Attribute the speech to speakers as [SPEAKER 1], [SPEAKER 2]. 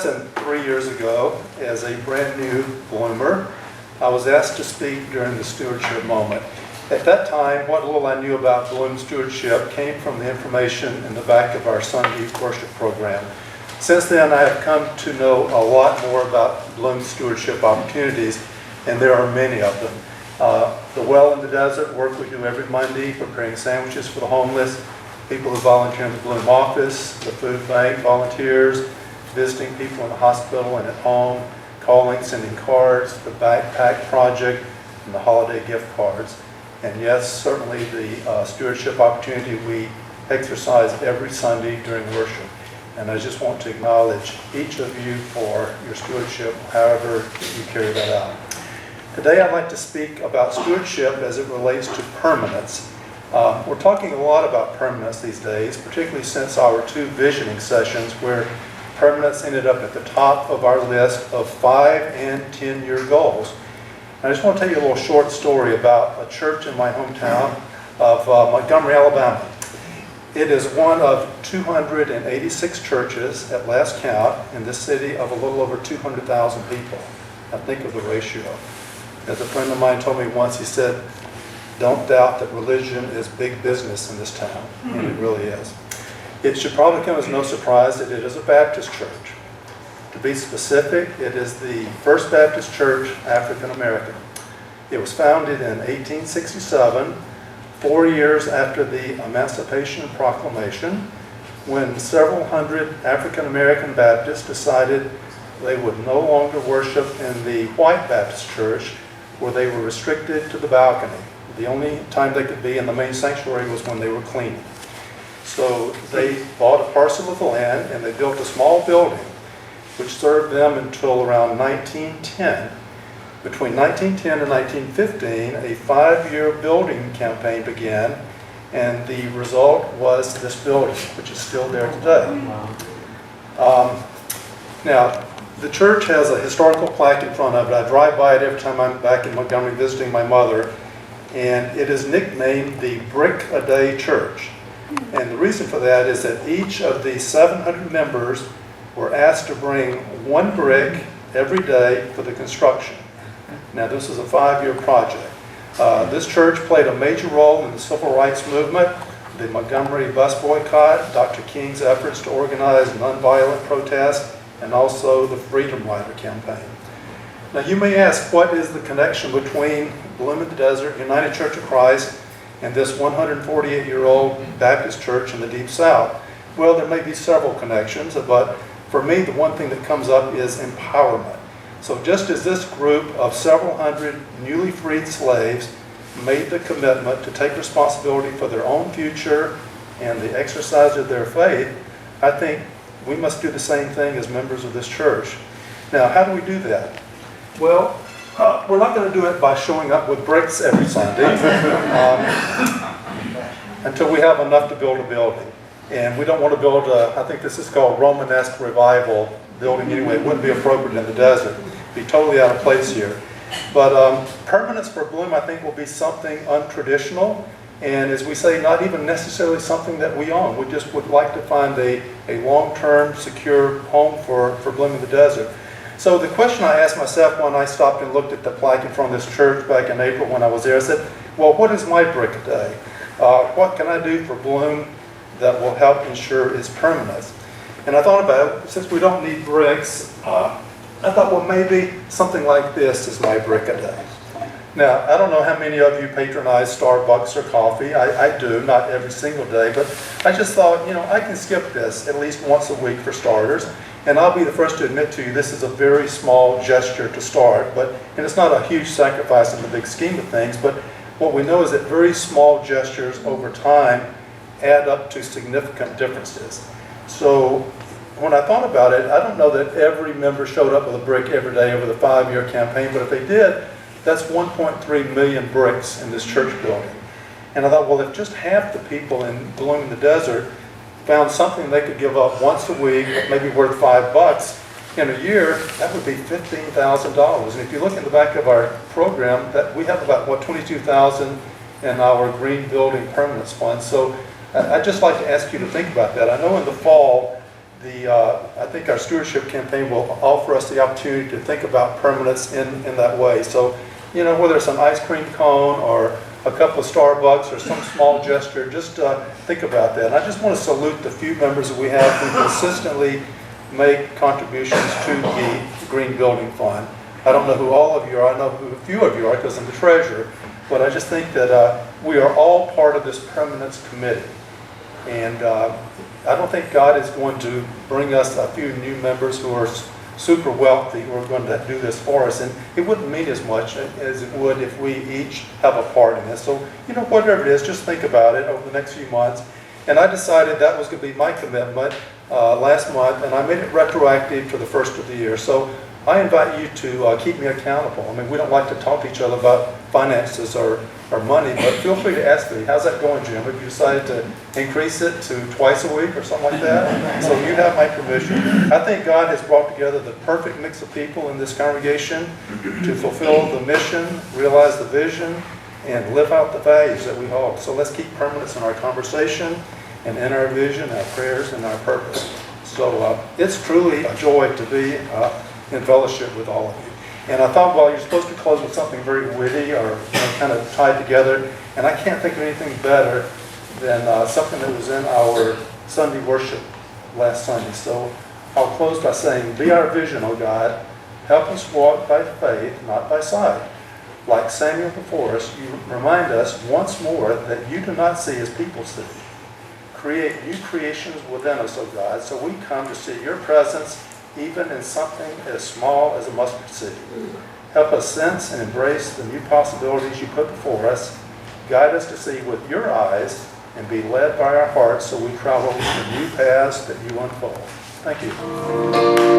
[SPEAKER 1] less than 3 years ago, as a brand new bloomer, I was asked to speak during the stewardship moment. At that time, what little I knew about Bloom stewardship came from the information in the back of our Sunday worship program. Since then, I have come to know a lot more about Bloom stewardship opportunities, and there are many of them. The Well in the Desert work we do every Monday, preparing sandwiches for the homeless, people who volunteer in the Bloom office, the food bank volunteers, visiting people in the hospital and at home, calling, sending cards, the backpack project, and the holiday gift cards. And yes, certainly the stewardship opportunity we exercise every Sunday during worship. And I just want to acknowledge each of you for your stewardship, however you carry that out. Today I'd like to speak about stewardship as it relates to permanence. We're talking a lot about permanence these days, particularly since our 2 visioning sessions where permanence ended up at the top of our list of 5 and 10-year goals. And I just want to tell you a little short story about a church in my hometown of Montgomery, Alabama. It is one of 286 churches at last count in this city of a little over 200,000 people. Now think of the ratio. As a friend of mine told me once, he said, "Don't doubt that religion is big business in this town," and it really is. It should probably come as no surprise that it is a Baptist church. To be specific, it is the First Baptist Church African American. It was founded in 1867, 4 years after the Emancipation Proclamation, when several hundred African American Baptists decided they would no longer worship in the white Baptist church, where they were restricted to the balcony. The only time they could be in the main sanctuary was when they were cleaning. So they bought a parcel of the land and they built a small building which served them until around 1910. Between 1910 and 1915, a 5-year building campaign began, and the result was this building, which is still there today. Now, the church has a historical plaque in front of it. I drive by it every time I'm back in Montgomery visiting my mother, and it is nicknamed the Brick a Day Church. And the reason for that is that each of the 700 members were asked to bring 1 brick every day for the construction. Now, this is a 5-year project. This church played a major role in the civil rights movement, the Montgomery bus boycott, Dr. King's efforts to organize nonviolent protests, and also the Freedom Rider campaign. Now, you may ask, what is the connection between Bloom in the Desert, United Church of Christ, and this 148-year-old Baptist church in the Deep South? Well, there may be several connections, but for me, the one thing that comes up is empowerment. So just as this group of several hundred newly freed slaves made the commitment to take responsibility for their own future and the exercise of their faith, I think we must do the same thing as members of this church. Now, how do we do that? Well, we're not going to do it by showing up with bricks every Sunday until we have enough to build a building. And we don't want to build I think this is called Romanesque revival building anyway. It wouldn't be appropriate in the desert. It'd be totally out of place here. But permanence for Bloom, I think, will be something untraditional. And as we say, not even necessarily something that we own. We just would like to find a long-term, secure home for Bloom in the Desert. So the question I asked myself when I stopped and looked at the plaque in front of this church back in April when I was there, I said, well, what is my brick a day? What can I do for Bloom that will help ensure its permanence? And I thought about it. Since we don't need bricks, I thought, well, maybe something like this is my brick a day. Now, I don't know how many of you patronize Starbucks or coffee. I do, not every single day, but I just thought, I can skip this at least once a week for starters. And I'll be the first to admit to you, this is a very small gesture to start, and it's not a huge sacrifice in the big scheme of things, but what we know is that very small gestures over time add up to significant differences. So when I thought about it, I don't know that every member showed up with a brick every day over the 5-year campaign, but if they did, that's 1.3 million bricks in this church building. And I thought, well, if just half the people in Bloom in the Desert found something they could give up once a week, maybe worth $5 in a year, that would be $15,000. And if you look in the back of our program, that we have about, $22,000 in our Green Building Permanence Fund. So I'd just like to ask you to think about that. I know in the fall, I think our stewardship campaign will offer us the opportunity to think about permanence in that way. So, whether it's an ice cream cone or a couple of Starbucks or some small gesture, just think about that. And I just want to salute the few members that we have who consistently make contributions to the Green Building Fund. I don't know who all of you are. I know who a few of you are because I'm the treasurer. But I just think that we are all part of this permanence committee. And I don't think God is going to bring us a few new members who are super wealthy who are going to do this for us. And it wouldn't mean as much as it would if we each have a part in this. So, whatever it is, just think about it over the next few months. And I decided that was going to be my commitment last month, and I made it retroactive to the first of the year. So I invite you to keep me accountable. I mean, we don't like to talk to each other about finances or money, but feel free to ask me, how's that going, Jim? Have you decided to increase it to twice a week or something like that? So you have my permission. I think God has brought together the perfect mix of people in this congregation to fulfill the mission, realize the vision, and live out the values that we hold. So let's keep permanence in our conversation and in our vision, our prayers, and our purpose. So it's truly a joy to be in fellowship with all of you. And I thought, well, you're supposed to close with something very witty or kind of tied together. And I can't think of anything better than something that was in our Sunday worship last Sunday. So I'll close by saying, be our vision, O God. Help us walk by faith, not by sight. Like Samuel before us, you remind us once more that you do not see as people see. Create new creations within us, O God, so we come to see your presence even in something as small as a mustard seed. Help us sense and embrace the new possibilities you put before us. Guide us to see with your eyes and be led by our hearts so we travel the new paths that you unfold. Thank you.